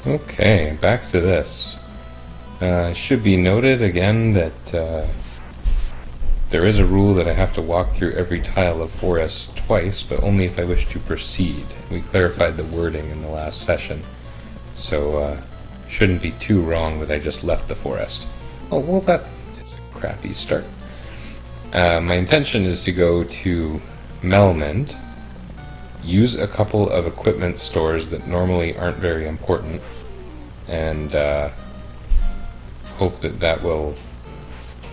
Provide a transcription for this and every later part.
Okay, back to this. Should be noted again that there is a rule that I have to walk through every tile of forest twice, but only if I wish to proceed. We clarified the wording in the last session, so shouldn't be too wrong that I just left the forest. Oh, well, that is a crappy start. My intention is to go to Melmond, use a couple of equipment stores that normally aren't very important, and hope that that will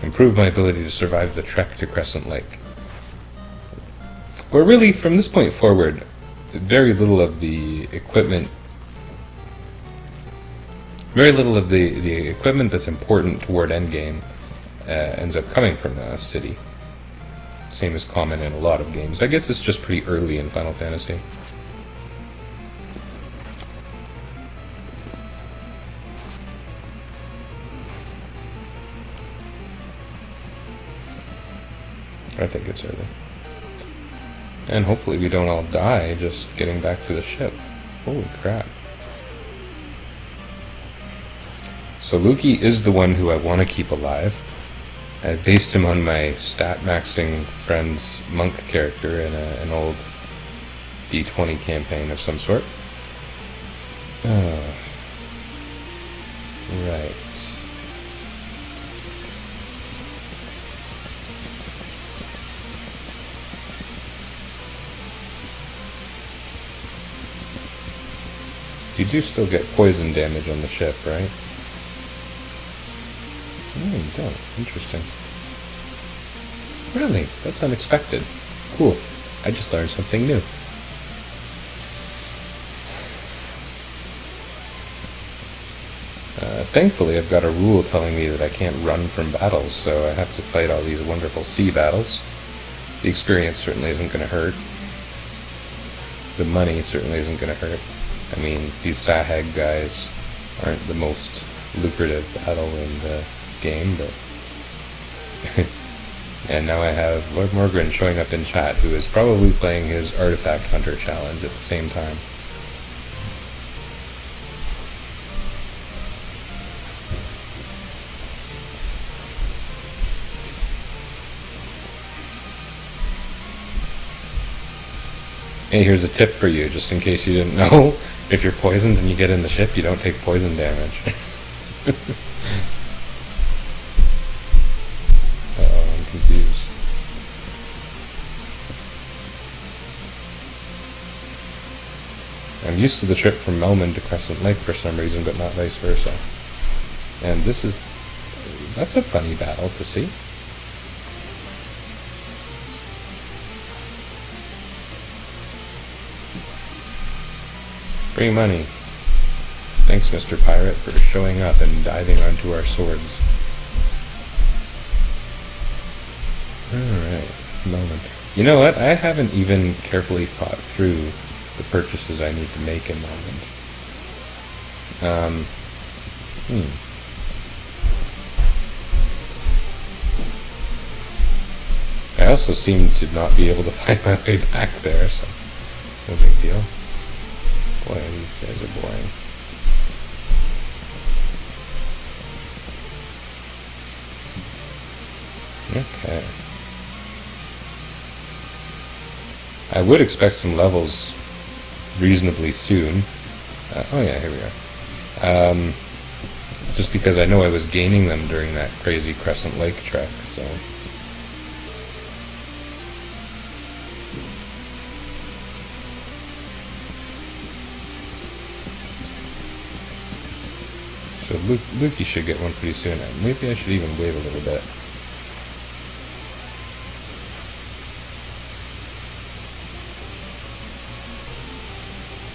improve my ability to survive the trek to Crescent Lake. Or really, from this point forward, very little of the equipment that's important toward endgame ends up coming from the city. Same is common in a lot of games. I guess it's just pretty early in Final Fantasy. I think it's early. And hopefully we don't all die just getting back to the ship. Holy crap. So Luki is the one who I want to keep alive. I based him on my stat-maxing friend's monk character in an old D20 campaign of some sort. Right. You do still get poison damage on the ship, right? No, you don't. Interesting. Really? That's unexpected. Cool. I just learned something new. Thankfully, I've got a rule telling me that I can't run from battles, so I have to fight all these wonderful sea battles. The experience certainly isn't going to hurt. The money certainly isn't going to hurt. I mean, these Sahag guys aren't the most lucrative battle in the game, but... And now I have Lord Morgren showing up in chat, who is probably playing his Artifact Hunter challenge at the same time. Hey, here's a tip for you, just in case you didn't know. If you're poisoned and you get in the ship, you don't take poison damage. Uh-oh, I'm confused. I'm used to the trip from Melmond to Crescent Lake for some reason, but not vice versa. And that's a funny battle to see. Free money. Thanks, Mr. Pirate, for showing up and diving onto our swords. Alright, moment. You know what? I haven't even carefully thought through the purchases I need to make in Melmond. I also seem to not be able to find my way back there, so no big deal. Boy, these guys are boring. Okay. I would expect some levels reasonably soon. Oh yeah, here we are. Just because I know I was gaining them during that crazy Crescent Lake trek, so... So Luki should get one pretty soon. Maybe I should even wait a little bit.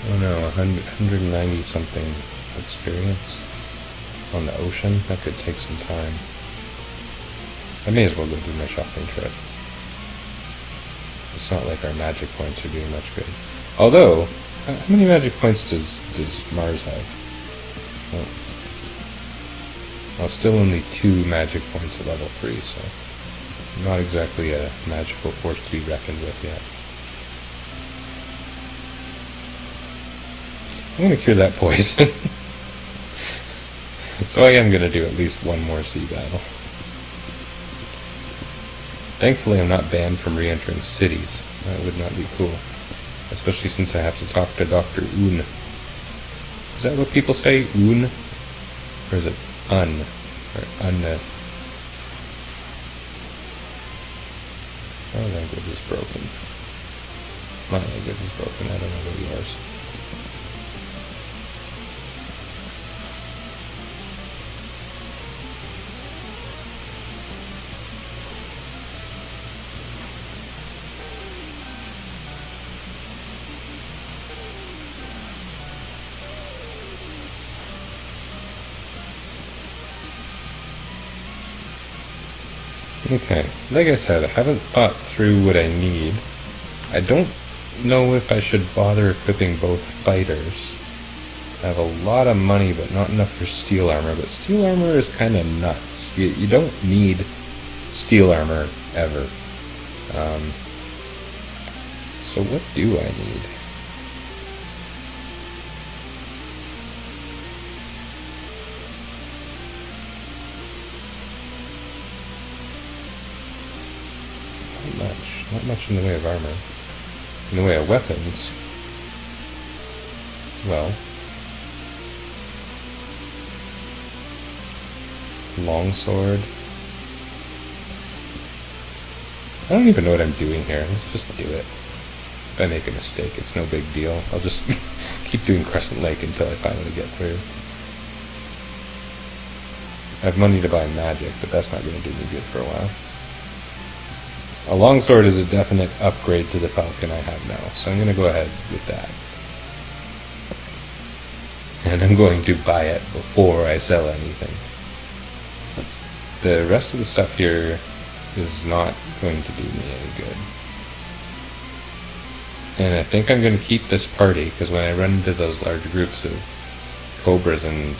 Oh no, 190 something experience on the ocean. That could take some time. I may as well go do my shopping trip. It's not like our magic points are doing much good. Although, how many magic points does Mars have? Oh. Well, still only 2 magic points at level 3, so not exactly a magical force to be reckoned with yet. I'm going to cure that poison. So I am going to do at least one more sea battle. Thankfully, I'm not banned from re-entering cities. That would not be cool. Especially since I have to talk to Dr. Un. Is that what people say? Un? Or is it un? Or un? My language is broken. My language is broken. I don't know what yours. Okay, like I said, I haven't thought through what I need. I don't know if I should bother equipping both fighters. I have a lot of money, but not enough for steel armor. But steel armor is kind of nuts. You don't need steel armor, ever. So what do I need? Not much in the way of armor. In the way of weapons, well, longsword. I don't even know what I'm doing here. Let's just do it. If I make a mistake, it's no big deal. I'll just keep doing Crescent Lake until I finally get through. I have money to buy magic, but that's not going to do me good for a while. A longsword is a definite upgrade to the falcon I have now, so I'm going to go ahead with that. And I'm going to buy it before I sell anything. The rest of the stuff here is not going to do me any good. And I think I'm going to keep this party, because when I run into those large groups of cobras and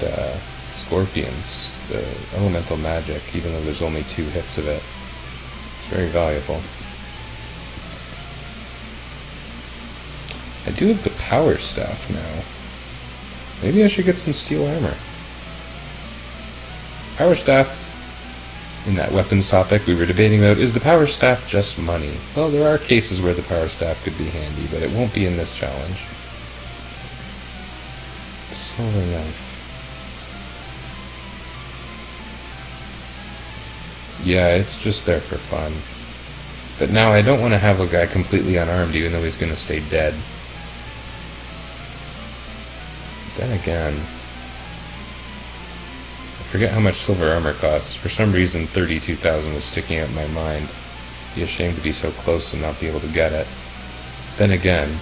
scorpions, the elemental magic, even though there's only 2 hits of it, very valuable. I do have the power staff now. Maybe I should get some steel armor. Power staff, in that weapons topic we were debating about, is the power staff just money? Well, there are cases where the power staff could be handy, but it won't be in this challenge. Silver knife. Yeah, it's just there for fun. But now I don't want to have a guy completely unarmed even though he's going to stay dead. Then again, I forget how much silver armor costs. For some reason 32,000 was sticking out in my mind. Be ashamed to be so close and not be able to get it. Then again,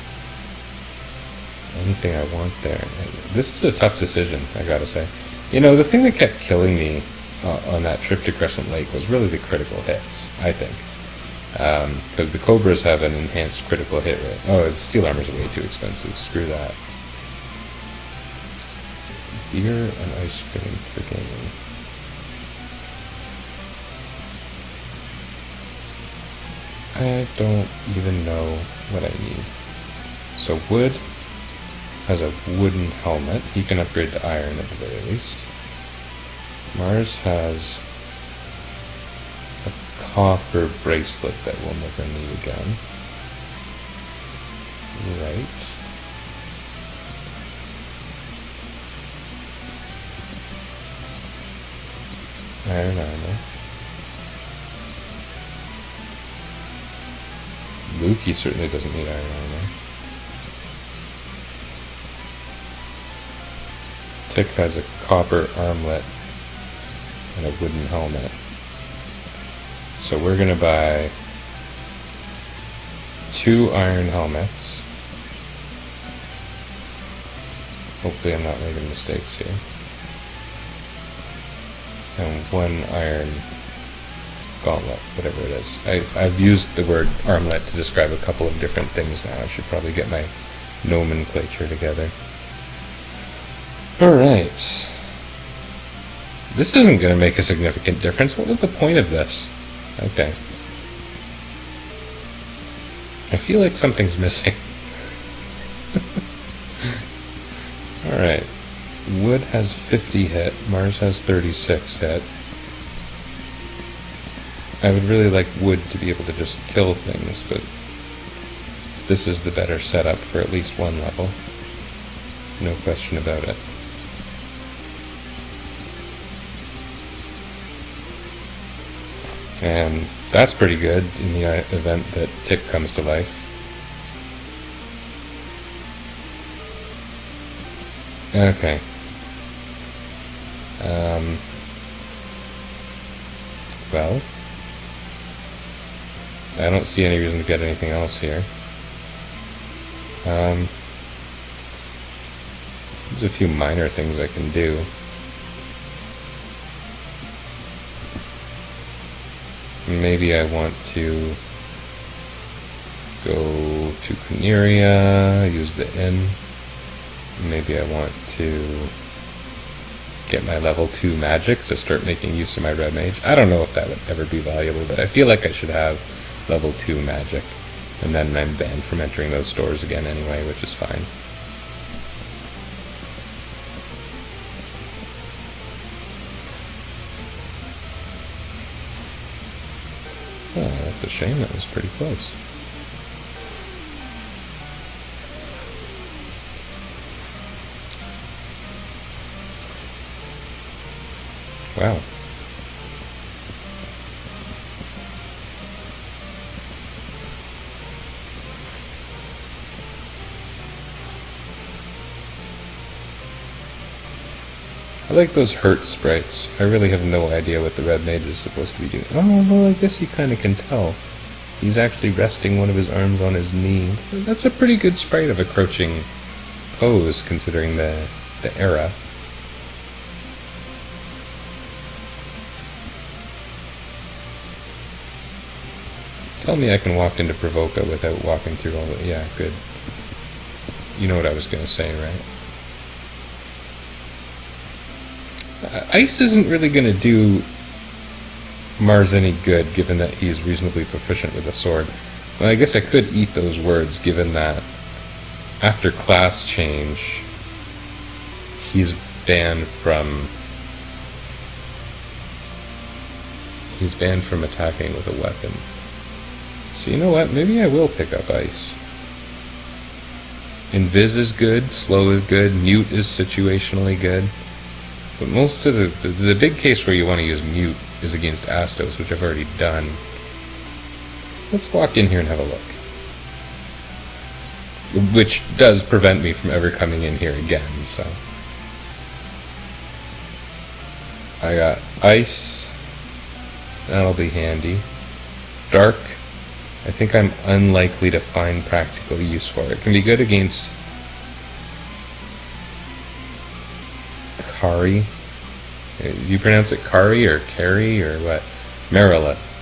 anything I want there. This is a tough decision, I gotta say. You know, the thing that kept killing me on that trip to Crescent Lake was really the critical hits, I think. Because the Cobras have an enhanced critical hit rate. Oh, the steel armor's way too expensive. Screw that. Beer and ice cream for gaming. I don't even know what I need. So wood has a wooden helmet. He can upgrade to iron at the very least. Mars has a copper bracelet that we'll never need again. Right. Iron armor. Luke, he certainly doesn't need iron armor. Tick has a copper armlet and a wooden helmet. So we're going to buy 2 iron helmets. Hopefully I'm not making mistakes here. And 1 iron gauntlet, whatever it is. I've used the word armlet to describe a couple of different things now. I should probably get my nomenclature together. Alright. This isn't going to make a significant difference. What was the point of this? Okay. I feel like something's missing. Alright. Wood has 50 hit, Mars has 36 hit. I would really like Wood to be able to just kill things, but this is the better setup for at least one level. No question about it. And that's pretty good in the event that Tick comes to life. Okay. Well, I don't see any reason to get anything else here. There's a few minor things I can do. Maybe I want to go to Corneria, use the inn. Maybe I want to get my level 2 magic to start making use of my red mage. I don't know if that would ever be valuable, but I feel like I should have level 2 magic. And then I'm banned from entering those stores again anyway, which is fine. Oh, that's a shame. That was pretty close. Wow. I like those hurt sprites. I really have no idea what the red mage is supposed to be doing. Oh, well, I guess you kind of can tell. He's actually resting one of his arms on his knee. So that's a pretty good sprite of a crouching pose, considering the era. Tell me I can walk into Provoca without walking through all the... Yeah, good. You know what I was going to say, right? Ice isn't really going to do Mars any good, given that he's reasonably proficient with a sword. Well, I guess I could eat those words, given that after class change, he's banned from attacking with a weapon. So you know what? Maybe I will pick up Ice. Invis is good, slow is good, mute is situationally good. But most of the big case where you want to use mute is against Astos, which I've already done. Let's walk in here and have a look. Which does prevent me from ever coming in here again, so. I got Ice. That'll be handy. Dark. I think I'm unlikely to find practical use for it. It can be good against Kari. Do you pronounce it Kari or Carrie or what? Marilith.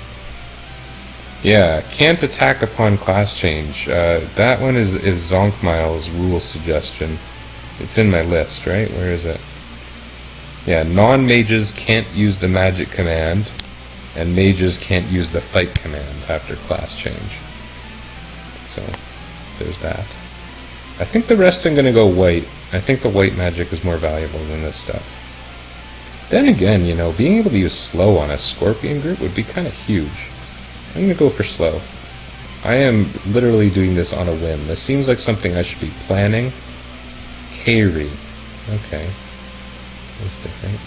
Yeah, can't attack upon class change. That one is Zonkmile's rule suggestion. It's in my list, right? Where is it? Yeah, non-mages can't use the magic command, and mages can't use the fight command after class change. So, there's that. I think the rest I'm going to go white. I think the white magic is more valuable than this stuff. Then again, you know, being able to use slow on a scorpion group would be kind of huge. I'm going to go for slow. I am literally doing this on a whim. This seems like something I should be planning. Kairi. Okay. That's different.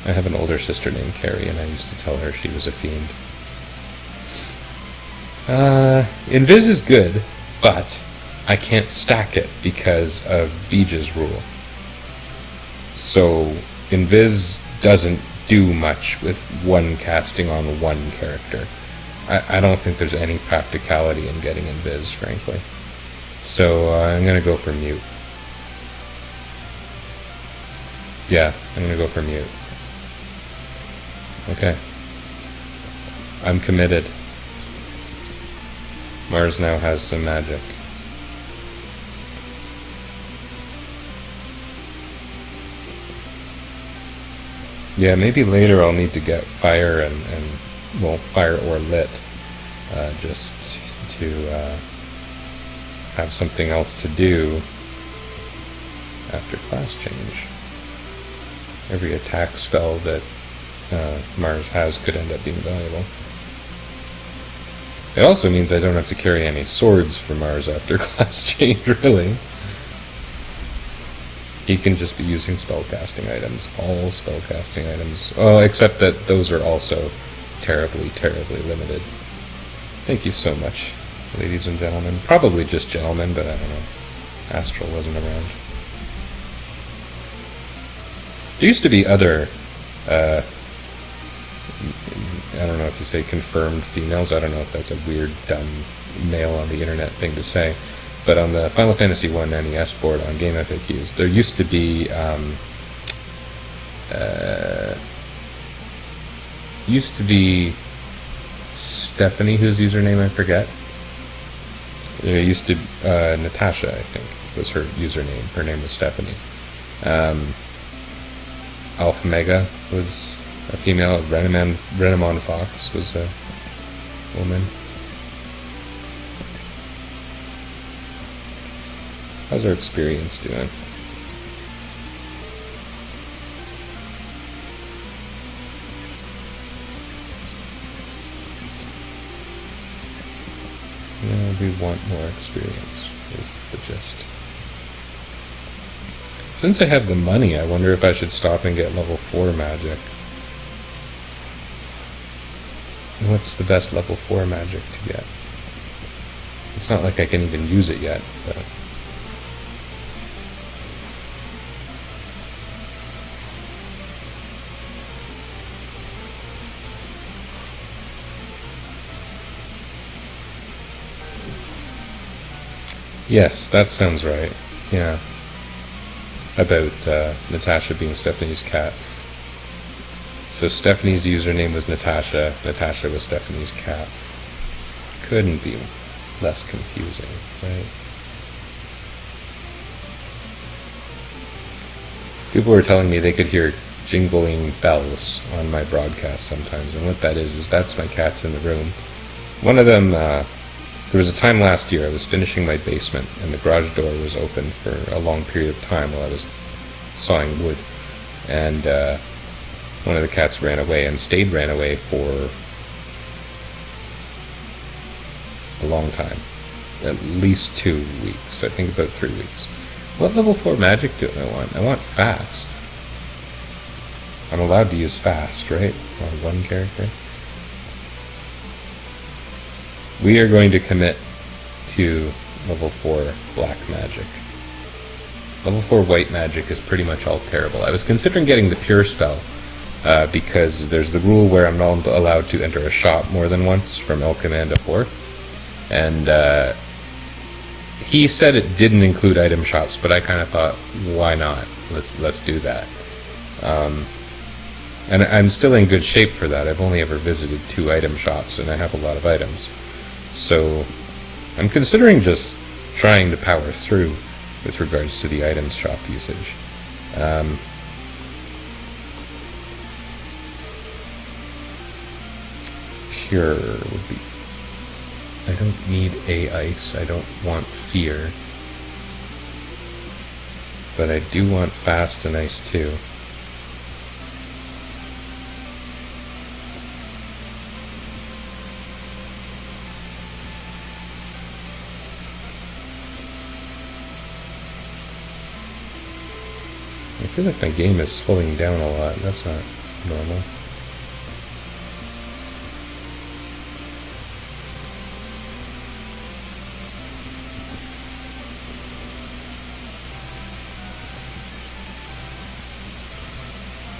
I have an older sister named Carrie, and I used to tell her she was a fiend. Invis is good, but I can't stack it because of Bij's rule. So, Invis doesn't do much with one casting on one character. I don't think there's any practicality in getting Invis, frankly. So, I'm going to go for Mute. Yeah, I'm going to go for Mute. Okay. I'm committed. Mars now has some magic. Yeah, maybe later I'll need to get fire and well, fire or lit, just to have something else to do after class change. Every attack spell that Mars has could end up being valuable. It also means I don't have to carry any swords for Mars after class change, really. He can just be using spellcasting items, all spellcasting items. Well, except that those are also terribly, terribly limited. Thank you so much, ladies and gentlemen. Probably just gentlemen, but I don't know. Astral wasn't around. There used to be other, I don't know if you say confirmed females. I don't know if that's a weird, dumb, male on the internet thing to say. But on the Final Fantasy I NES board on Game FAQs, there used to be Stephanie, whose username I forget. There used to Natasha, I think, was her username. Her name was Stephanie. Alpha Mega was a female. Renamon Fox was a woman. How's our experience doing? Yeah, we want more experience, is the gist. Since I have the money, I wonder if I should stop and get level 4 magic. What's the best level 4 magic to get? It's not like I can even use it yet, but... Yes, that sounds right. Yeah. About Natasha being Stephanie's cat. So Stephanie's username was Natasha. Natasha was Stephanie's cat. Couldn't be less confusing, right? People were telling me they could hear jingling bells on my broadcast sometimes, and what that is that's my cats in the room. One of them... There was a time last year I was finishing my basement and the garage door was open for a long period of time while I was sawing wood, and one of the cats ran away for a long time, at least 2 weeks, I think about 3 weeks. What level 4 magic do I want? I want fast. I'm allowed to use fast, right? On one character. We are going to commit to level 4 black magic. Level 4 white magic is pretty much all terrible. I was considering getting the pure spell, because there's the rule where I'm not allowed to enter a shop more than once from El Commando 4. And he said it didn't include item shops, but I kind of thought, why not? Let's do that. And I'm still in good shape for that. I've only ever visited 2 item shops, and I have a lot of items. So I'm considering just trying to power through with regards to the items shop usage. Pure would be... I don't need a ice, I don't want fear. But I do want fast and ice too. I feel like my game is slowing down a lot. That's not normal.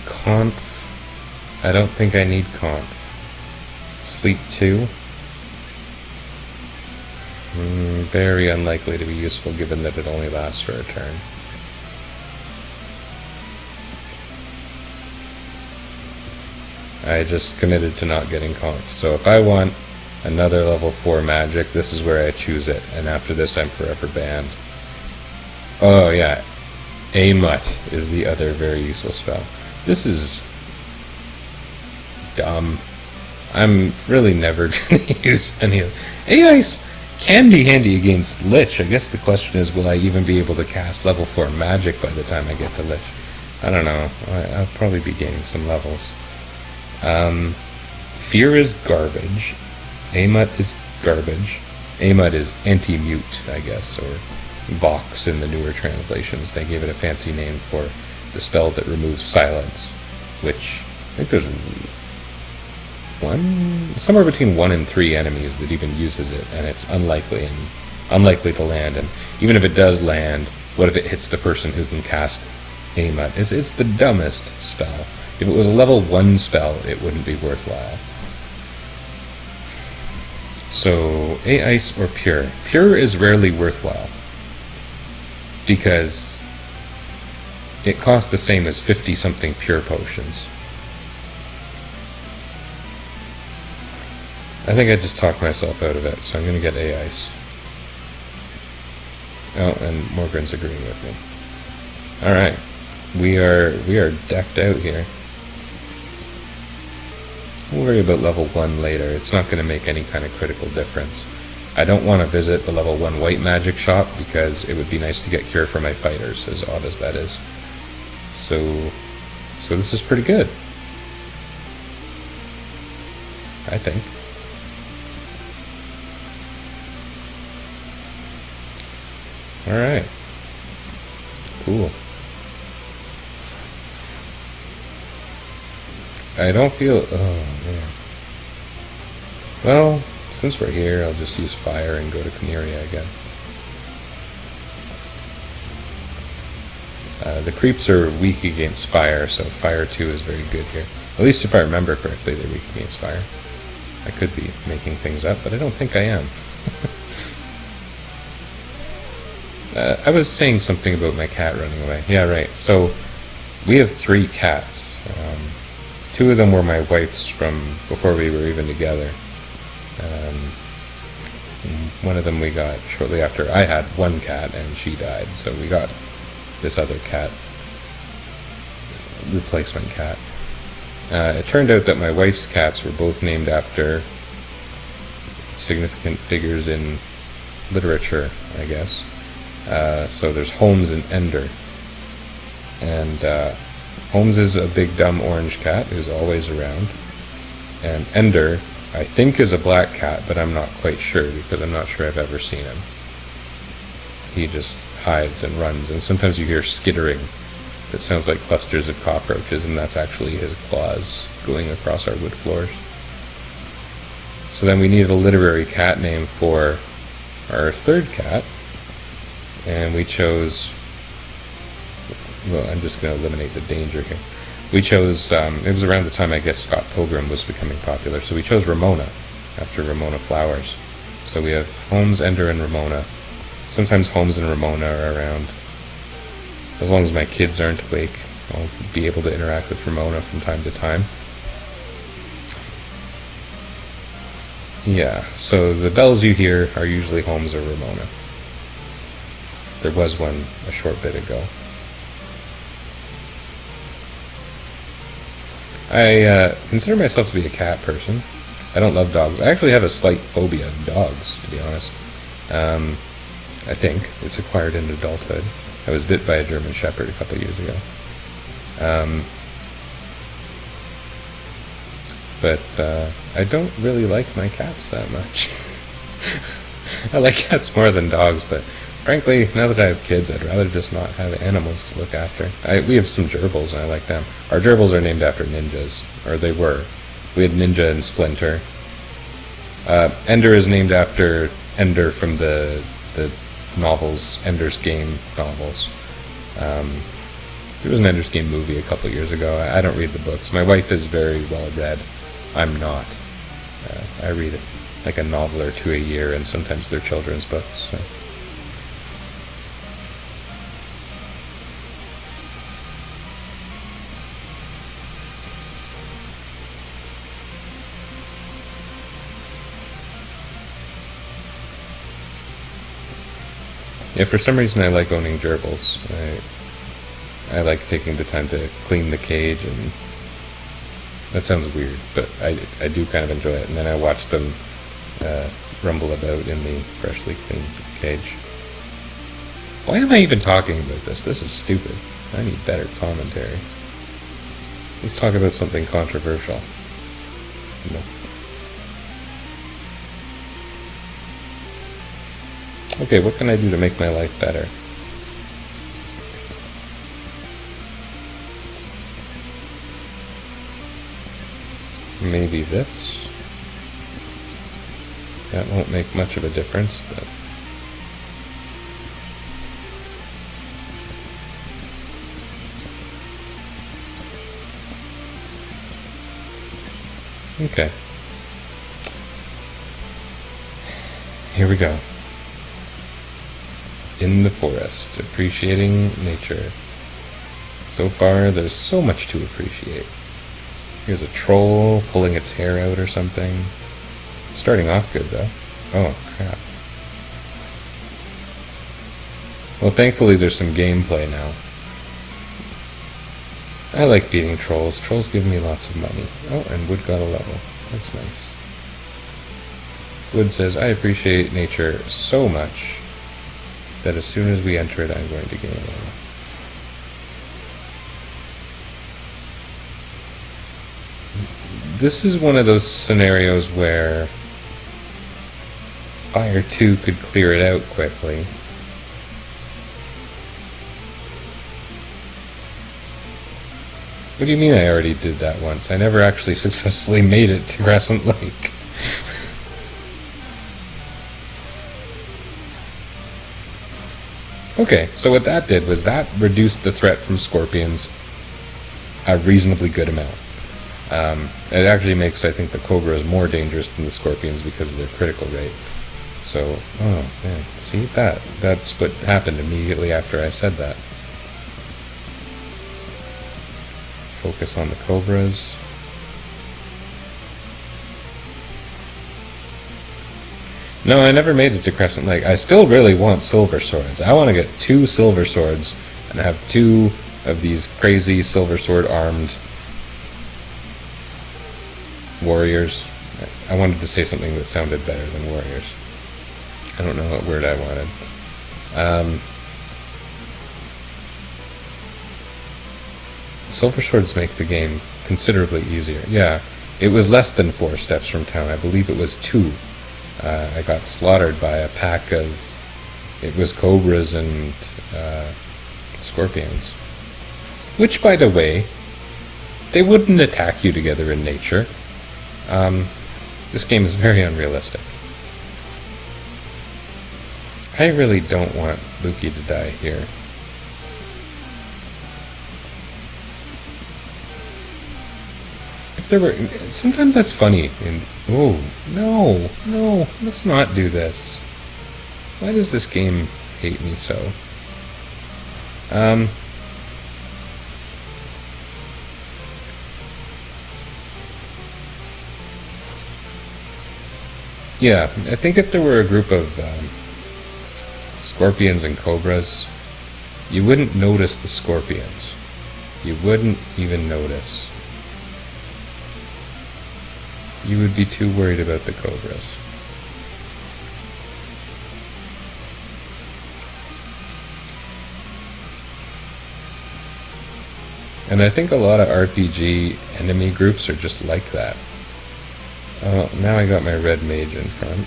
Conf. I don't think I need conf. Sleep 2. Very unlikely to be useful given that it only lasts for a turn. I just committed to not getting conf. So if I want another level 4 magic, this is where I choose it. And after this, I'm forever banned. Oh yeah, Amut is the other very useful spell. This is dumb. I'm really never going to use any of it. A-Ice can be handy against Lich. I guess the question is, will I even be able to cast level 4 magic by the time I get to Lich? I don't know. I'll probably be gaining some levels. Fear is garbage. Amut is garbage. Amut is anti-mute, I guess, or Vox in the newer translations. They gave it a fancy name for the spell that removes silence, which I think there's somewhere between 1 and 3 enemies that even uses it, and it's unlikely to land. And even if it does land, what if it hits the person who can cast Amut? It's the dumbest spell. If it was a level 1 spell, it wouldn't be worthwhile. So, A-Ice or Pure? Pure is rarely worthwhile, because it costs the same as 50-something Pure potions. I think I just talked myself out of it, so I'm going to get A-Ice. Oh, and Morgren's agreeing with me. Alright. We are decked out here. We'll worry about level 1 later. It's not going to make any kind of critical difference. I don't want to visit the level 1 white magic shop because it would be nice to get cure for my fighters, as odd as that is. So this is pretty good, I think. Alright. Cool. I don't feel... Oh, man. Well, since we're here, I'll just use fire and go to Kamiria again. The creeps are weak against fire, so fire 2 is very good here. At least if I remember correctly, they're weak against fire. I could be making things up, but I don't think I am. I was saying something about my cat running away. Yeah, right. So, we have 3 cats. 2 of them were my wife's from before we were even together. One of them we got shortly after I had one cat and she died, so we got this other cat, replacement cat. It turned out that my wife's cats were both named after significant figures in literature, I guess. So there's Holmes and Ender. And Holmes is a big dumb orange cat who's always around. And Ender, I think, is a black cat, but I'm not quite sure because I'm not sure I've ever seen him. He just hides and runs, and sometimes you hear skittering that sounds like clusters of cockroaches, and that's actually his claws going across our wood floors. So then we needed a literary cat name for our third cat, and we chose... Well, I'm just going to eliminate the danger here. We chose, it was around the time, I guess, Scott Pilgrim was becoming popular, so we chose Ramona, after Ramona Flowers. So we have Holmes, Ender, and Ramona. Sometimes Holmes and Ramona are around. As long as my kids aren't awake, I'll be able to interact with Ramona from time to time. Yeah, so the bells you hear are usually Holmes or Ramona. There was one a short bit ago. I consider myself to be a cat person. I don't love dogs. I actually have a slight phobia of dogs, to be honest. I think it's acquired in adulthood. I was bit by a German Shepherd a couple of years ago. But I don't really like my cats that much. I like cats more than dogs, but frankly, now that I have kids, I'd rather just not have animals to look after. We have some gerbils, and I like them. Our gerbils are named after ninjas, or they were. We had Ninja and Splinter. Ender is named after Ender from the novels, Ender's Game novels. There was an Ender's Game movie a couple years ago. I don't read the books. My wife is very well read. I'm not. I read like a novel or two a year, and sometimes they're children's books. So. Yeah, for some reason I like owning gerbils. I like taking the time to clean the cage, and that sounds weird, but I do kind of enjoy it. And then I watch them rumble about in the freshly cleaned cage. Why am I even talking about this? This is stupid. I need better commentary. Let's talk about something controversial. No. Okay, what can I do to make my life better? Maybe this. That won't make much of a difference, but... Okay. Here we go. In the forest, appreciating nature. So far, there's so much to appreciate. Here's a troll pulling its hair out or something. Starting off good, though. Oh, crap. Well, thankfully there's some gameplay now. I like beating trolls. Trolls give me lots of money. Oh, and Wood got a level. That's nice. Wood says, I appreciate nature so much that as soon as we enter it, I'm going to gain a level. This is one of those scenarios where Fire 2 could clear it out quickly. What do you mean I already did that once? I never actually successfully made it to Crescent Lake. Okay, so what that did was that reduced the threat from scorpions a reasonably good amount. It actually makes, I think, the cobras more dangerous than the scorpions because of their critical rate. So, oh man, see that? That's what happened immediately after I said that. Focus on the cobras. No, I never made it to Crescent Lake. I still really want silver swords. I want to get 2 silver swords and have 2 of these crazy silver sword armed warriors. I wanted to say something that sounded better than warriors. I don't know what word I wanted. Silver swords make the game considerably easier. Yeah, it was less than 4 steps from town. I believe it was 2. I got slaughtered by a pack of... It was cobras and scorpions. Which, by the way, they wouldn't attack you together in nature. This game is very unrealistic. I really don't want Lukey to die here. If there were... Sometimes that's funny. And, oh, no, let's not do this. Why does this game hate me so? Yeah, I think if there were a group of scorpions and cobras, you wouldn't notice the scorpions. You wouldn't even notice. You would be too worried about the cobras. And I think a lot of RPG enemy groups are just like that. Oh, now I got my red mage in front.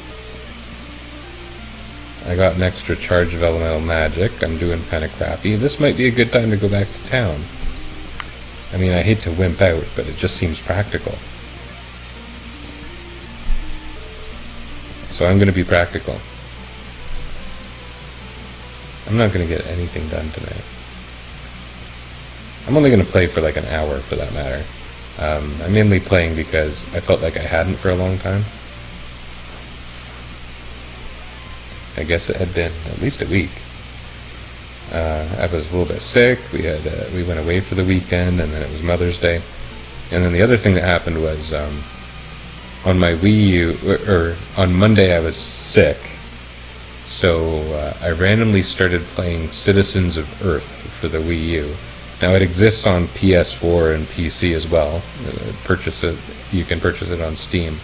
I got an extra charge of elemental magic. I'm doing kind of crappy. This might be a good time to go back to town. I mean, I hate to wimp out, but it just seems practical. So I'm going to be practical. I'm not going to get anything done tonight. I'm only going to play for like an hour, for that matter. I'm mainly playing because I felt like I hadn't for a long time. I guess it had been at least a week. I was a little bit sick. We went away for the weekend, and then it was Mother's Day. And then the other thing that happened was on my Wii U, or on Monday I was sick, so I randomly started playing Citizens of Earth for the Wii U. Now it exists on PS4 and PC as well. You can purchase it on Steam.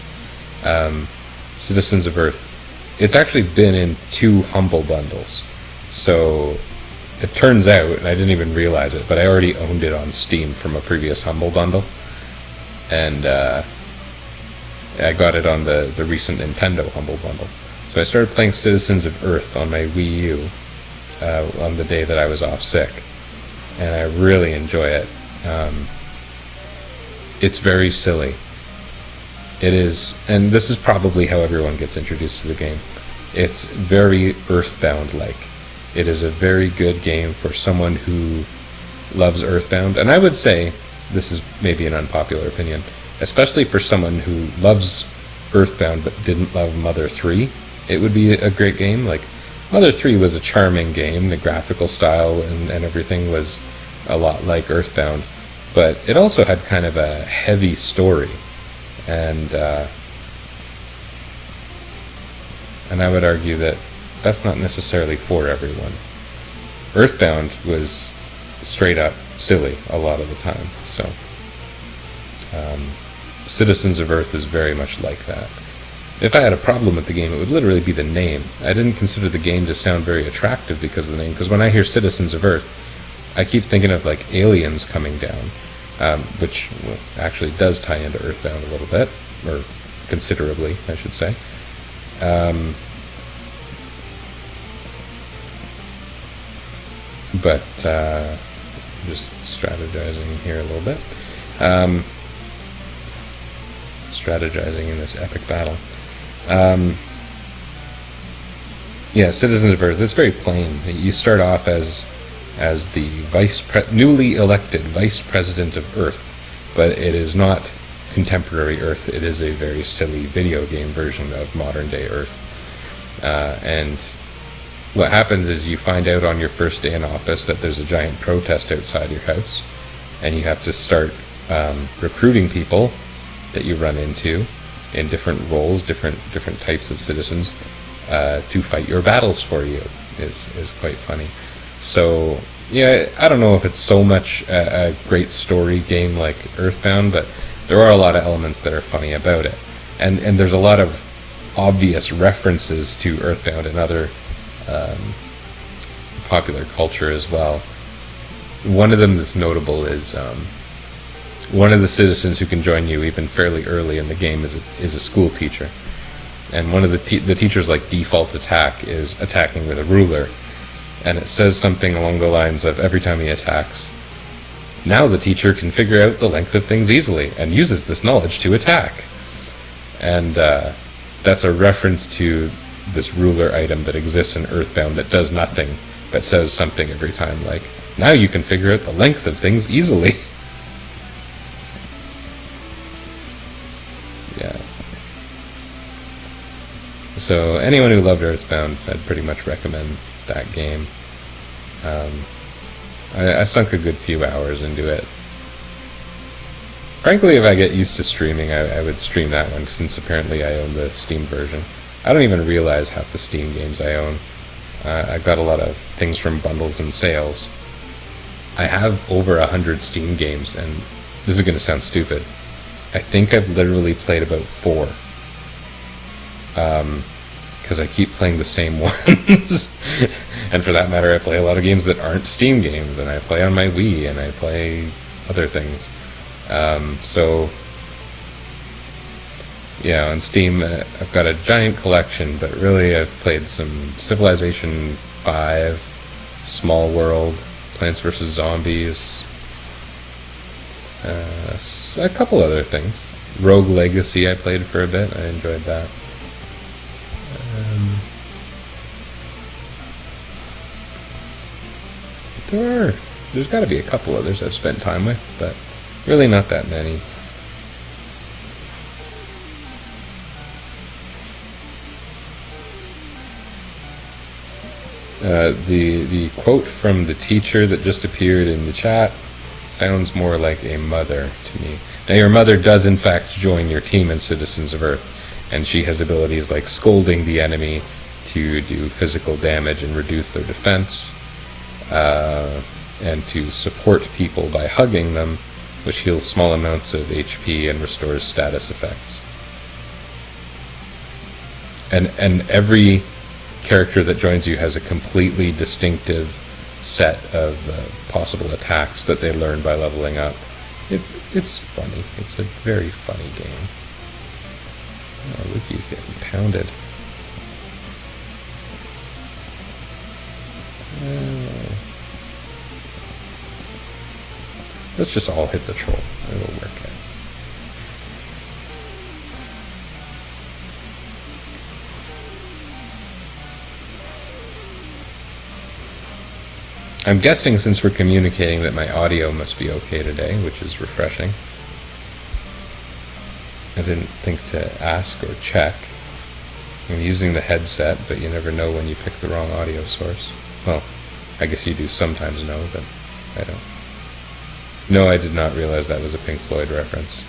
Citizens of Earth. It's actually been in 2 Humble bundles. So it turns out, and I didn't even realize it, but I already owned it on Steam from a previous Humble bundle. And I got it on the recent Nintendo Humble bundle. So I started playing Citizens of Earth on my Wii U on the day that I was off sick. And I really enjoy it. It's very silly. It is, and this is probably how everyone gets introduced to the game. It's very Earthbound-like. It is a very good game for someone who loves Earthbound. And I would say, this is maybe an unpopular opinion, especially for someone who loves Earthbound but didn't love Mother 3, it would be a great game. Like, Mother 3 was a charming game. The graphical style and everything was a lot like Earthbound. But it also had kind of a heavy story. And I would argue that that's not necessarily for everyone. Earthbound was straight up silly a lot of the time. So Citizens of Earth is very much like that. If I had a problem with the game, it would literally be the name. I didn't consider the game to sound very attractive because of the name, because when I hear Citizens of Earth, I keep thinking of like aliens coming down, which actually does tie into Earthbound a little bit, or considerably, I should say. But just strategizing here a little bit. Strategizing in this epic battle. Yeah, Citizens of Earth. It's very plain. You start off as the newly elected Vice President of Earth, but it is not contemporary Earth. It is a very silly video game version of modern day Earth. And what happens is you find out on your first day in office that there's a giant protest outside your house, and you have to start recruiting people that you run into in different roles, different types of citizens, to fight your battles for you. Is quite funny. So yeah, I don't know if it's so much a great story game like Earthbound, but there are a lot of elements that are funny about it, and there's a lot of obvious references to Earthbound and other popular culture as well. One of them that's notable is one of the citizens who can join you even fairly early in the game is a school teacher, and one of the teacher's like default attack is attacking with a ruler, and it says something along the lines of every time he attacks, now the teacher can figure out the length of things easily and uses this knowledge to attack. And that's a reference to this ruler item that exists in Earthbound that does nothing but says something every time, like, now you can figure out the length of things easily. Yeah. So anyone who loved Earthbound, I'd pretty much recommend that game. I sunk a good few hours into it. Frankly, if I get used to streaming, I would stream that one, since apparently I own the Steam version. I don't even realize half the Steam games I own. I got a lot of things from bundles and sales. I have over 100 Steam games, and this is going to sound stupid. I think I've literally played about 4. Because I keep playing the same ones. And for that matter, I play a lot of games that aren't Steam games, and I play on my Wii, and I play other things. So, yeah, on Steam, I've got a giant collection, but really I've played some Civilization 5, Small World, Plants vs. Zombies, a couple other things. Rogue Legacy I played for a bit, I enjoyed that. There's got to be a couple others I've spent time with, but really not that many. The quote from the teacher that just appeared in the chat sounds more like a mother to me. Now, your mother does in fact join your team in Citizens of Earth, and she has abilities like scolding the enemy to do physical damage and reduce their defense, and to support people by hugging them, which heals small amounts of HP and restores status effects. and every character that joins you has a completely distinctive set of possible attacks that they learn by leveling up. It's funny. It's a very funny game. Oh, Luki's getting pounded. Let's just all hit the troll. It'll work out. I'm guessing, since we're communicating, that my audio must be okay today, which is refreshing. I didn't think to ask or check. I'm using the headset, but you never know when you pick the wrong audio source. Well, I guess you do sometimes know, but I don't. No, I did not realize that was a Pink Floyd reference.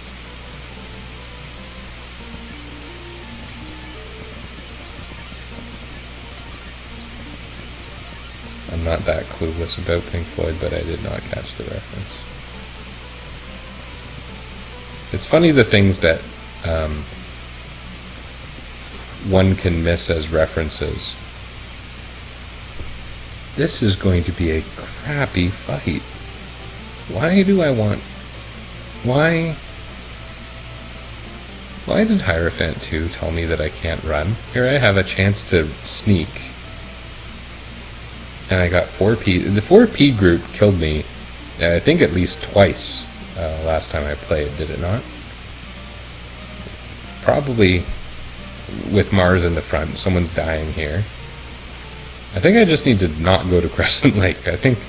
I'm not that clueless about Pink Floyd, but I did not catch the reference. It's funny the things that one can miss as references. This is going to be a crappy fight. Why do I want... Why did Hierophant 2 tell me that I can't run? Here I have a chance to sneak. And I got 4P. The 4P group killed me, I think, at least twice last time I played, did it not? Probably with Mars in the front. Someone's dying here. I think I just need to not go to Crescent Lake. I think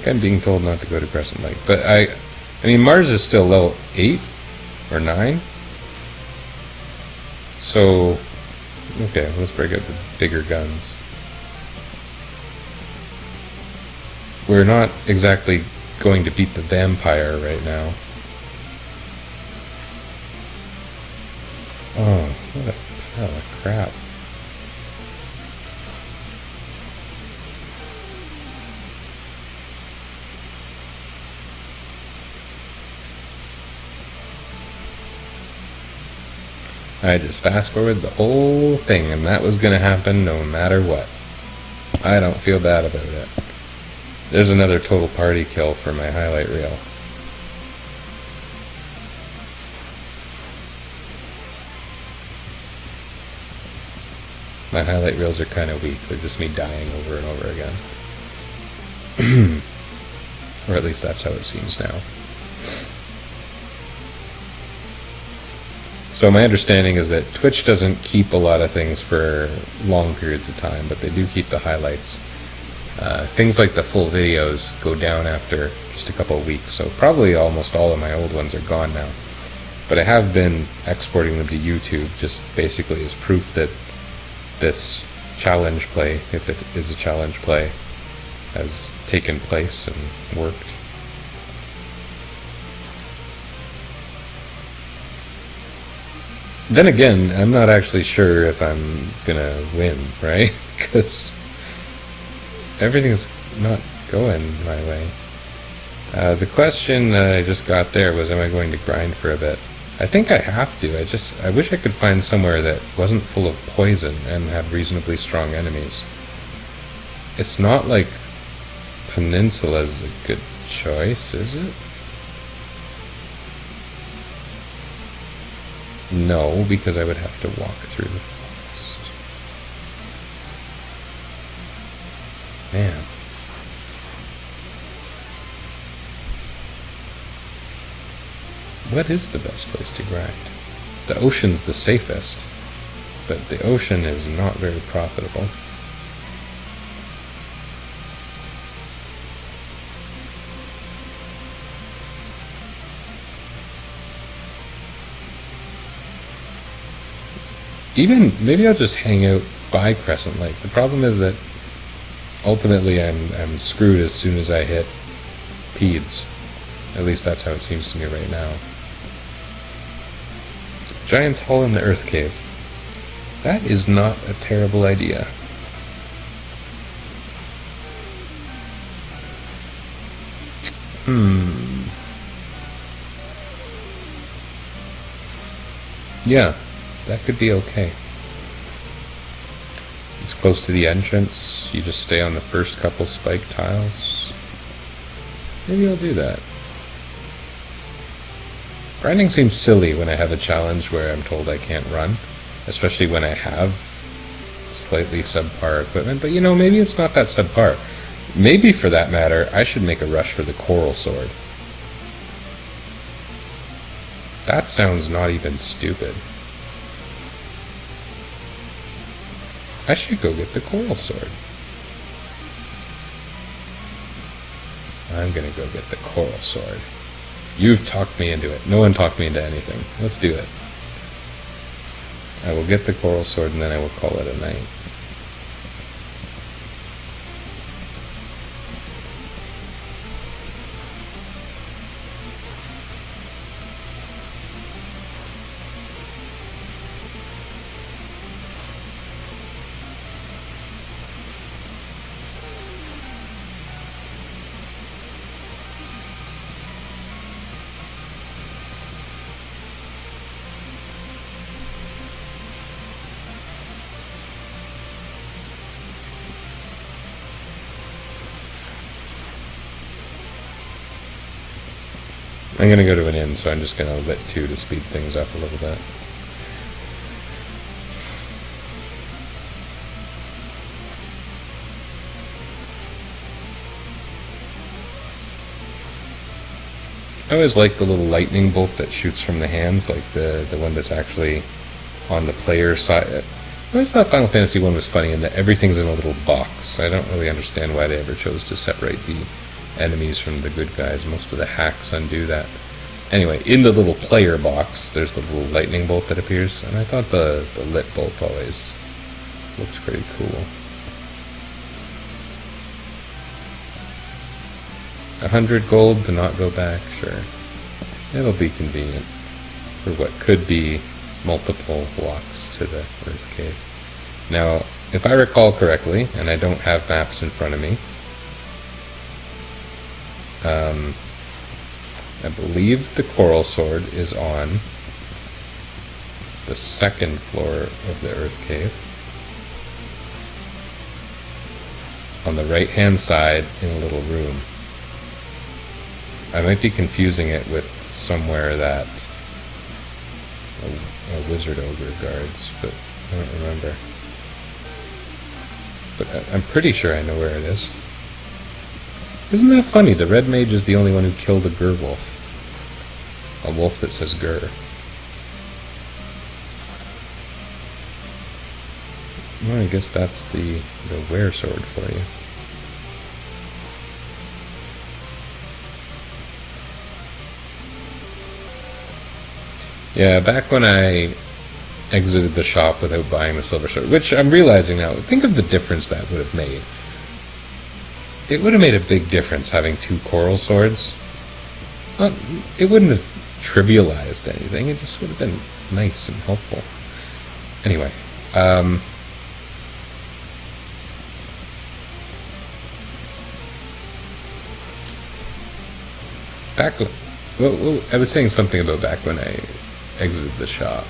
I'm being told not to go to Crescent Lake. But I mean, Mars is still level 8 or 9. So, okay, let's break out the bigger guns. We're not exactly going to beat the vampire right now. Oh, what a pile of crap. I just fast forward the whole thing, and that was going to happen no matter what. I don't feel bad about it. There's another total party kill for my highlight reel. My highlight reels are kind of weak. They're just me dying over and over again. Or at least that's how it seems now. So my understanding is that Twitch doesn't keep a lot of things for long periods of time, but they do keep the highlights. Things like the full videos go down after just a couple of weeks, so probably almost all of my old ones are gone now. But I have been exporting them to YouTube, just basically as proof that this challenge play, if it is a challenge play, has taken place and worked. Then again, I'm not actually sure if I'm gonna win, right? Because everything's not going my way. The question that I just got there was, am I going to grind for a bit? I think I have to. I wish I could find somewhere that wasn't full of poison and had reasonably strong enemies. It's not like Peninsula is a good choice, is it? No, because I would have to walk through the forest. Man. What is the best place to grind? The ocean's the safest, but the ocean is not very profitable. Even, maybe I'll just hang out by Crescent Lake. The problem is that ultimately I'm screwed as soon as I hit Peds. At least that's how it seems to me right now. Giant's Hole in the Earth Cave. That is not a terrible idea. Yeah, that could be okay. It's close to the entrance. You just stay on the first couple spike tiles. Maybe I'll do that. Grinding seems silly when I have a challenge where I'm told I can't run, especially when I have slightly subpar equipment, but you know, maybe it's not that subpar. Maybe, for that matter, I should make a rush for the coral sword. That sounds not even stupid. I should go get the coral sword. I'm gonna go get the coral sword. You've talked me into it. No one talked me into anything. Let's do it. I will get the coral sword and then I will call it a night. I'm going to go to an inn, so I'm just going to lit 2 to speed things up a little bit. I always like the little lightning bolt that shoots from the hands, like the one that's actually on the player side. I always thought Final Fantasy 1 was funny in that everything's in a little box. I don't really understand why they ever chose to separate the enemies from the good guys. Most of the hacks undo that. Anyway, in the little player box, there's the little lightning bolt that appears, and I thought the lit bolt always looked pretty cool. 100 gold to not go back, sure. It'll be convenient for what could be multiple walks to the Earth Cave. Now, if I recall correctly, and I don't have maps in front of me, I believe the coral sword is on the second floor of the Earth Cave. On the right-hand side in a little room. I might be confusing it with somewhere that a wizard ogre guards, but I don't remember. But I'm pretty sure I know where it is. Isn't that funny? The red mage is the only one who killed a gur wolf. A wolf that says gur. Well, I guess that's the were sword for you. Yeah, back when I exited the shop without buying the silver sword, which I'm realizing now, think of the difference that would have made. It would have made a big difference having 2 coral swords. Well, it wouldn't have trivialized anything, it just would have been nice and helpful. Anyway, I was saying something about back when I exited the shop,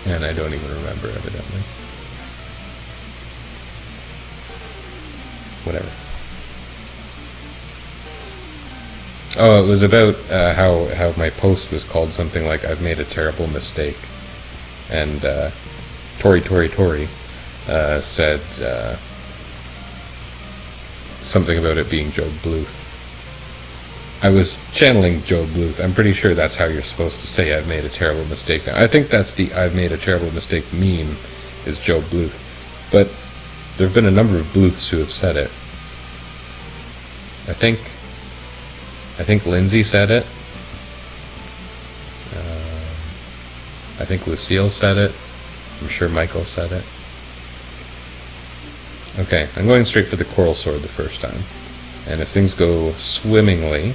and I don't even remember, evidently. Whatever. Oh, it was about how my post was called something like "I've made a terrible mistake," and Tori said something about it being Joe Bluth. I was channeling Joe Bluth. I'm pretty sure that's how you're supposed to say "I've made a terrible mistake." Now, I think that's the "I've made a terrible mistake" meme is Joe Bluth, but there have been a number of Bluths who have said it. I think Lindsay said it. I think Lucille said it. I'm sure Michael said it. Okay, I'm going straight for the coral sword the first time. And if things go swimmingly,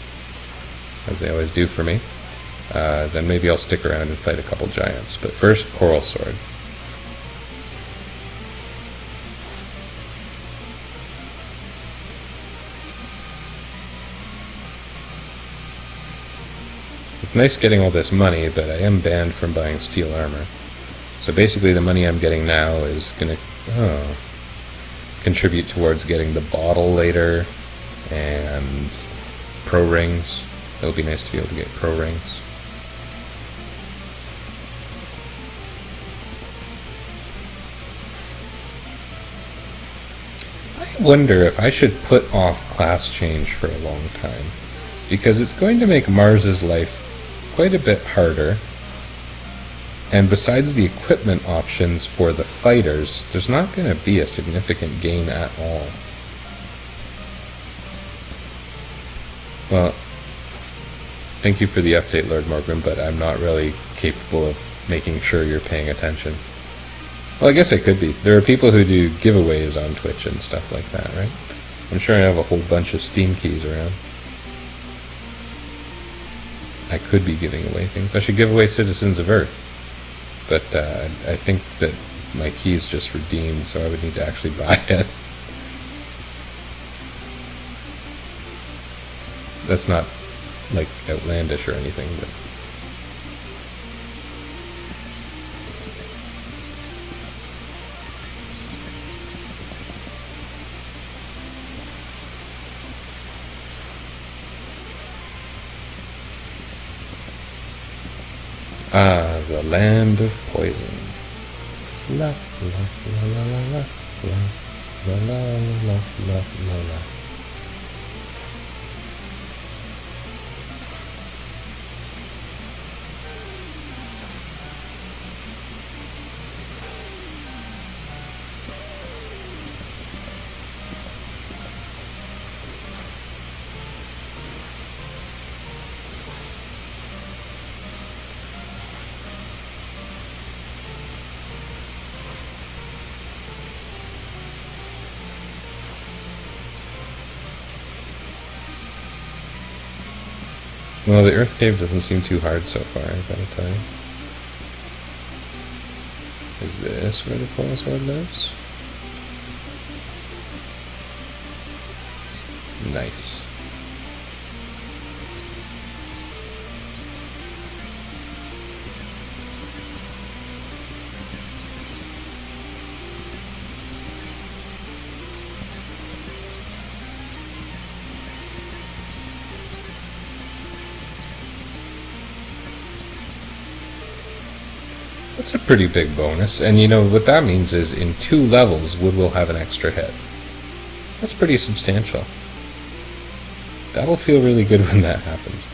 as they always do for me, then maybe I'll stick around and fight a couple giants. But first, coral sword. It's nice getting all this money, but I am banned from buying steel armor. So basically the money I'm getting now is gonna... Oh. contribute towards getting the bottle later, and pro rings. It'll be nice to be able to get pro rings. I wonder if I should put off class change for a long time, because it's going to make Mars's life quite a bit harder. And besides the equipment options for the fighters, there's not going to be a significant gain at all. Well, thank you for the update, Lord Morgan, but I'm not really capable of making sure you're paying attention. Well, I guess I could be. There are people who do giveaways on Twitch and stuff like that, right? I'm sure I have a whole bunch of Steam keys around. I could be giving away things. I should give away Citizens of Earth. But I think that my key's just redeemed, so I would need to actually buy it. That's not, like, outlandish or anything, but... Ah, the land of poison. La la la la la la la la la la la la. Well, the Earth Cave doesn't seem too hard so far, I've got to tell you. Is this where the coil sword lives? Nice. That's a pretty big bonus, and you know what that means is in 2 levels Wood will have an extra head. That's pretty substantial. That'll feel really good when that happens.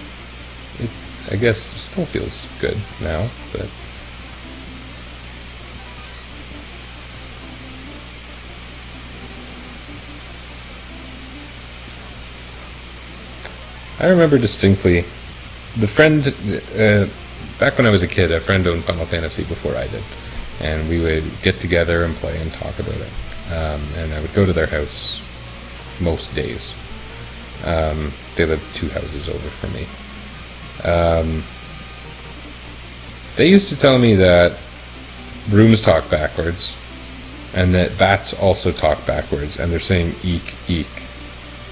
It, I guess, still feels good now, but... I remember distinctly, the friend... back when I was a kid, a friend owned Final Fantasy before I did, and we would get together and play and talk about it. And I would go to their house most days. They lived 2 houses over from me. They used to tell me that brooms talk backwards, and that bats also talk backwards, and they're saying eek, eek.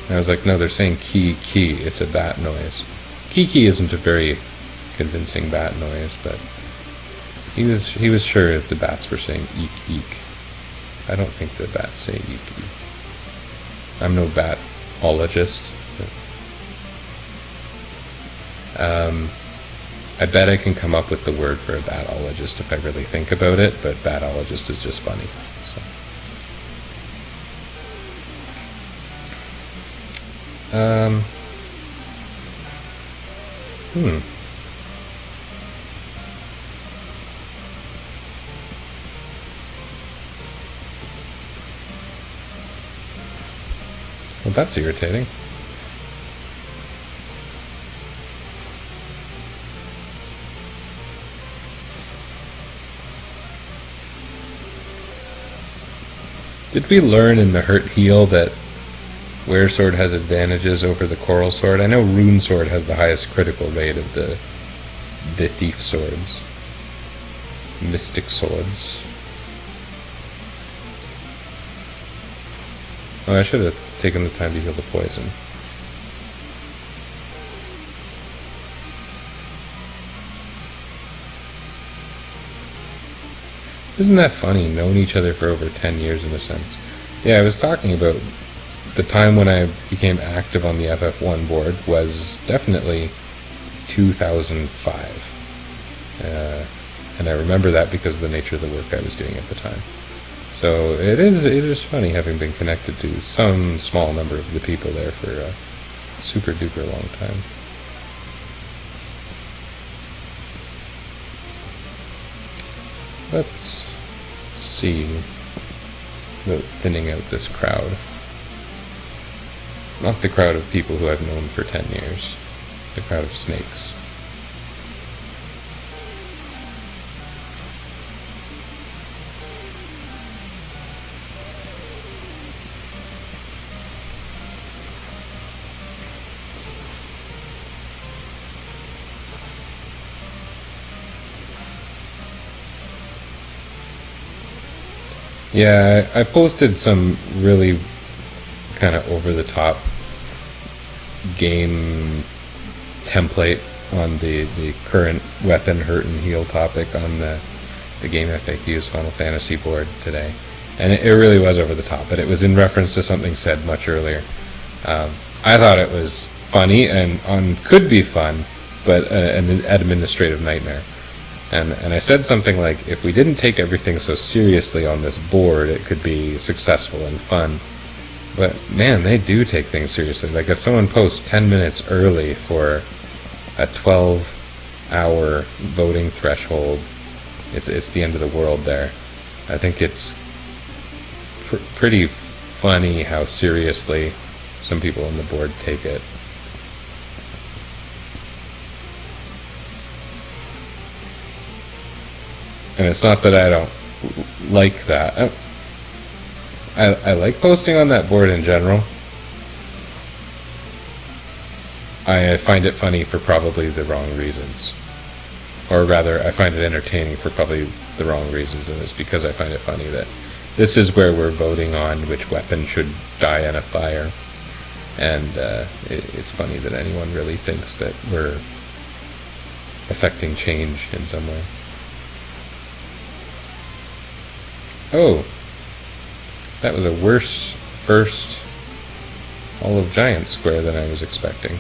And I was like, no, they're saying key, key. It's a bat noise. Kiki isn't a very convincing bat noise, but he was sure that the bats were saying eek eek. I don't think the bats say eek eek. I'm no batologist. I bet I can come up with the word for a batologist if I really think about it, but batologist is just funny. So. Well, that's irritating. Did we learn in the Hurt Heal that Were Sword has advantages over the Coral Sword? I know Rune Sword has the highest critical rate of the Thief Swords. Mystic Swords. Oh, I should have taken the time to heal the poison. Isn't that funny, knowing each other for over 10 years in a sense? Yeah, I was talking about the time when I became active on the FF1 board was definitely 2005. And I remember that because of the nature of the work I was doing at the time. So it is funny having been connected to some small number of the people there for a super duper long time. Let's see about thinning out this crowd. Not the crowd of people who I've known for 10 years. The crowd of snakes. Yeah, I posted some really kind of over-the-top game template on the current weapon hurt and heal topic on the Game FAQ's Final Fantasy board today. And it really was over the top, but it was in reference to something said much earlier. I thought it was funny and could be fun, but an administrative nightmare. And I said something like, if we didn't take everything so seriously on this board, it could be successful and fun. But man, they do take things seriously. Like if someone posts 10 minutes early for a 12-hour voting threshold, it's the end of the world there. I think it's pretty funny how seriously some people on the board take it. And it's not that I don't like that. I like posting on that board in general. I find it funny for probably the wrong reasons. Or rather, I find it entertaining for probably the wrong reasons, and it's because I find it funny that this is where we're voting on which weapon should die in a fire. And it's funny that anyone really thinks that we're affecting change in some way. Oh, that was a worse first Hall of Giants square than I was expecting.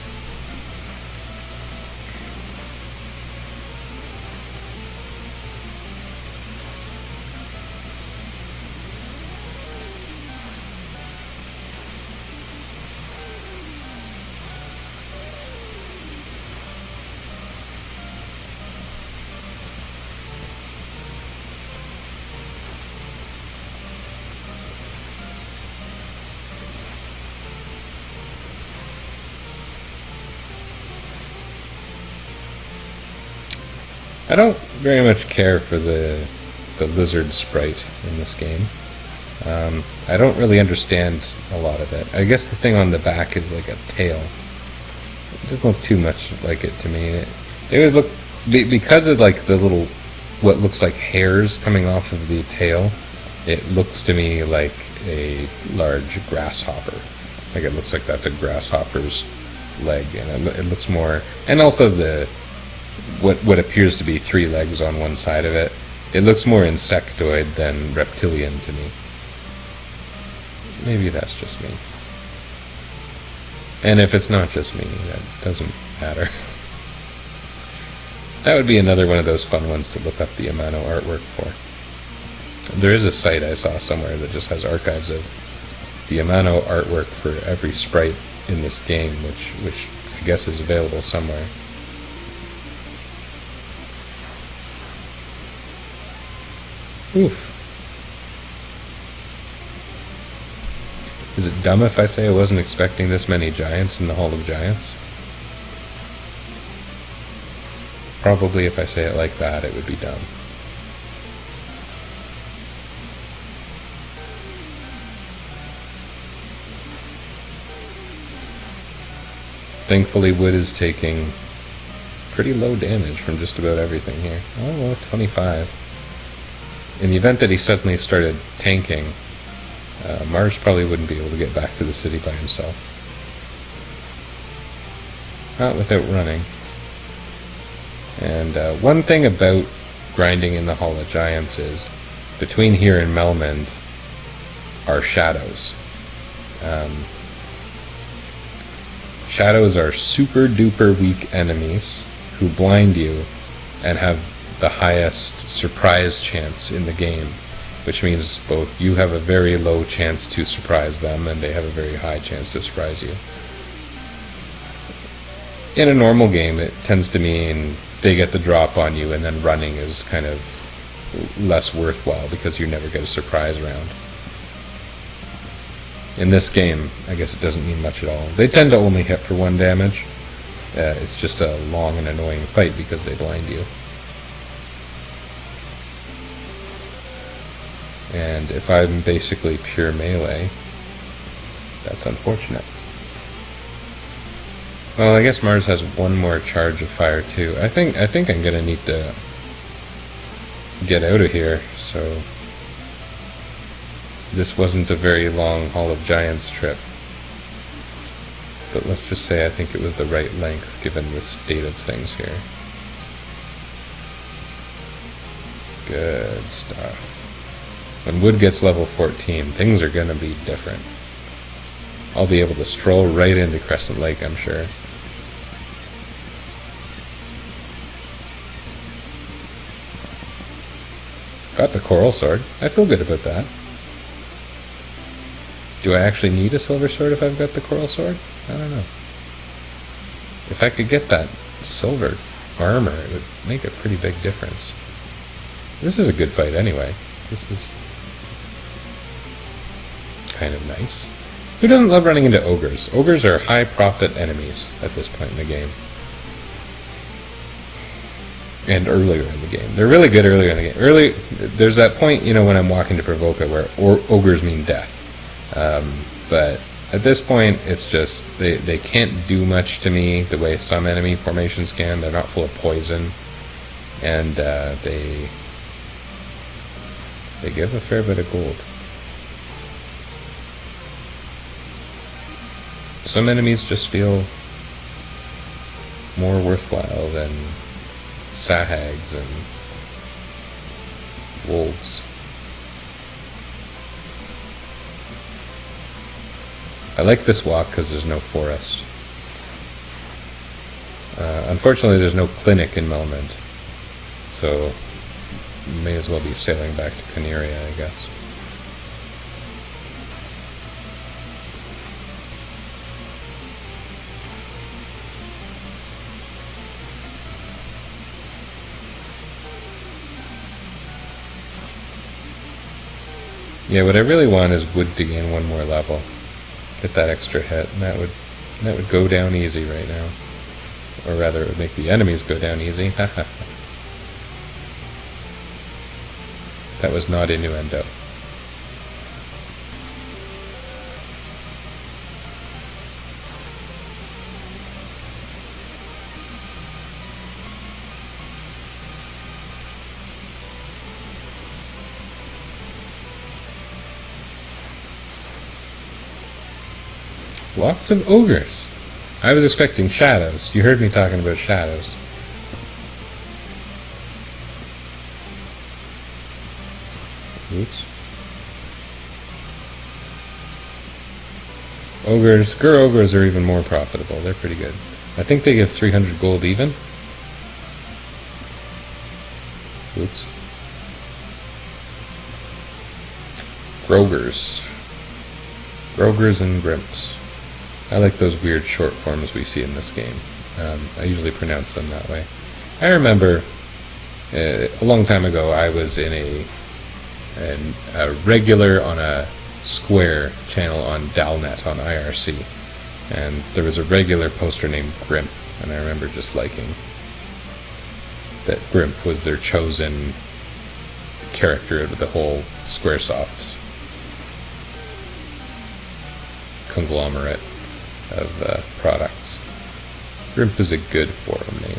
I don't very much care for the lizard sprite in this game. I don't really understand a lot of it. I guess the thing on the back is like a tail. It doesn't look too much like it to me. They always look, because of like the little, what looks like hairs coming off of the tail, it looks to me like a large grasshopper. Like it looks like that's a grasshopper's leg, and it looks more, and also the what appears to be 3 legs on one side of it. It looks more insectoid than reptilian to me. Maybe that's just me. And if it's not just me, that doesn't matter. That would be another one of those fun ones to look up the Amano artwork for. There is a site I saw somewhere that just has archives of the Amano artwork for every sprite in this game, which I guess is available somewhere. Oof. Is it dumb if I say I wasn't expecting this many giants in the Hall of Giants? Probably if I say it like that, it would be dumb. Thankfully, Wood is taking pretty low damage from just about everything here. Oh, well, 25. In the event that he suddenly started tanking, Mars probably wouldn't be able to get back to the city by himself. Not without running. And one thing about grinding in the Hall of Giants is, between here and Melmond, are shadows. Shadows are super duper weak enemies who blind you and have the highest surprise chance in the game, which means both you have a very low chance to surprise them and they have a very high chance to surprise you. In a normal game, it tends to mean they get the drop on you and then running is kind of less worthwhile because you never get a surprise round. In this game, I guess it doesn't mean much at all. They tend to only hit for 1 damage. It's just a long and annoying fight because they blind you. And if I'm basically pure melee, that's unfortunate. Well, I guess Mars has 1 more charge of fire too. I think I'm gonna need to get out of here, so this wasn't a very long Hall of Giants trip. But let's just say I think it was the right length given the state of things here. Good stuff. When Wood gets level 14, things are gonna be different. I'll be able to stroll right into Crescent Lake, I'm sure. Got the Coral Sword. I feel good about that. Do I actually need a silver sword if I've got the Coral Sword? I don't know. If I could get that silver armor, it would make a pretty big difference. This is a good fight anyway. This is kind of nice. Who doesn't love running into ogres? Ogres are high profit enemies at this point in the game. And earlier in the game. They're really good earlier in the game. There's that point, when I'm walking to Provoca where ogres mean death. But at this point, it's just, they can't do much to me the way some enemy formations can. They're not full of poison. And they give a fair bit of gold. Some enemies just feel more worthwhile than sahags and wolves. I like this walk because there's no forest. Unfortunately, there's no clinic in Melmond, so may as well be sailing back to Caneria, I guess. Yeah, what I really want is Wood to gain 1 more level. Get that extra hit, and that would go down easy right now. Or rather, it would make the enemies go down easy. Haha. That was not innuendo. Lots of ogres. I was expecting shadows. You heard me talking about shadows. Oops. Ogres, Gur ogres are even more profitable. They're pretty good. I think they give 300 gold even. Oops. Grogers. Grogers and Grimps. I like those weird short forms we see in this game. I usually pronounce them that way. I remember a long time ago I was in a regular on a square channel on Dalnet on IRC, and there was a regular poster named Grimp, and I remember just liking that Grimp was their chosen character of the whole Squaresoft conglomerate of products. Grimp is a good forum name.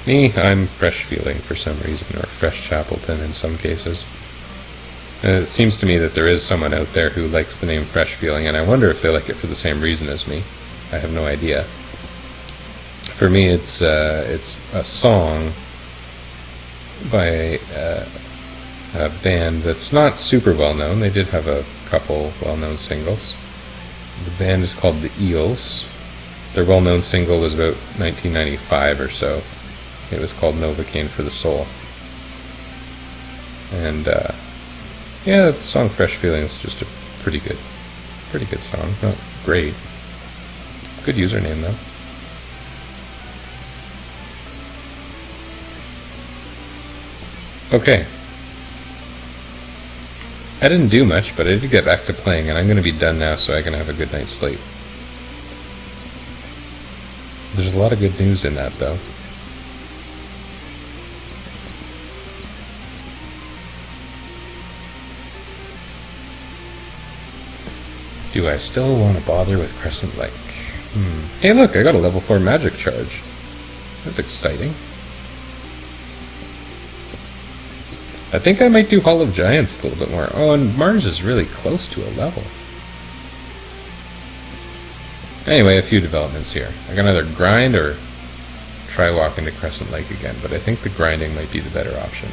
Me, I'm Fresh Feeling for some reason, or Fresh Chapelton in some cases. It seems to me that there is someone out there who likes the name Fresh Feeling, and I wonder if they like it for the same reason as me. I have no idea. For me, it's a song by band that's not super well known. They did have a couple well-known singles. The band is called the Eels. Their well-known single was about 1995 or so. It was called Novocaine for the Soul. And yeah, the song Fresh Feelings is just a pretty good song. Not great. Good username though. Okay. I didn't do much, but I did get back to playing, and I'm going to be done now so I can have a good night's sleep. There's a lot of good news in that, though. Do I still want to bother with Crescent Lake? Hey look, I got a level 4 magic charge. That's exciting. I think I might do Hall of Giants a little bit more. Oh, and Mars is really close to a level. Anyway, a few developments here. I can either grind or try walking to Crescent Lake again, but I think the grinding might be the better option.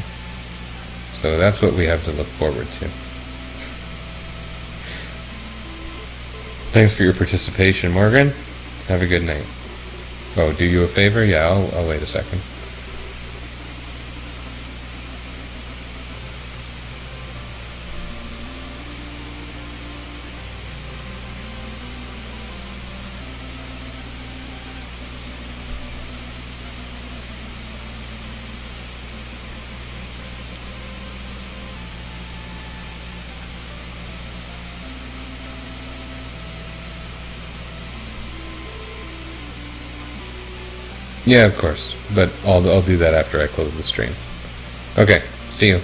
So that's what we have to look forward to. Thanks for your participation, Morgan. Have a good night. Oh, do you a favor? Yeah, I'll wait a second. Yeah, of course. But I'll do that after I close the stream. Okay, see you.